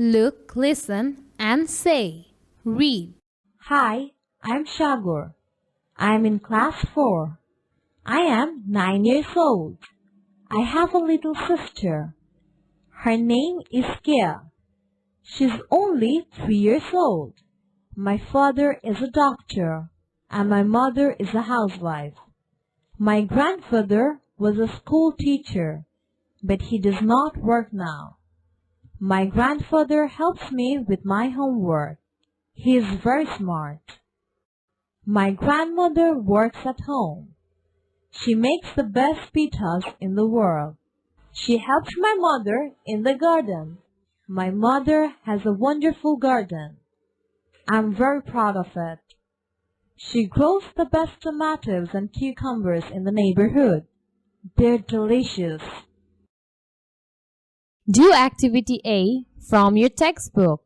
Look, listen, and say. Read. Hi, I'm Sagar. I'm in class 4. I am 9 years old. I have a little sister. Her name is Kia. She's only 3 years old. My father is a doctor, and my mother is a housewife. My grandfather was a school teacher, but he does not work now. My grandfather helps me with my homework. He is very smart. My grandmother works at home. She makes the best pitas in the world. She helps my mother in the garden. My mother has a wonderful garden. I'm very proud of it. She grows the best tomatoes and cucumbers in the neighborhood. They're delicious. Do activity A from your textbook.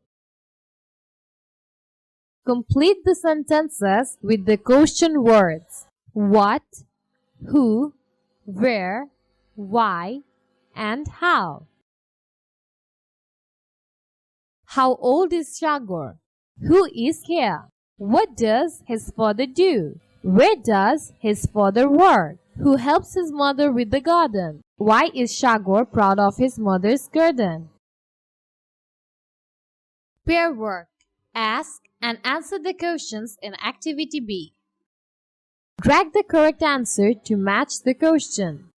Complete the sentences with the question words what, who, where, why, and how. How old is Sagar? Who is here? What does his father do? Where does his father work? Who helps his mother with the garden? Why is Sagar proud of his mother's garden? Pair work. Ask and answer the questions in Activity B. Drag the correct answer to match the question.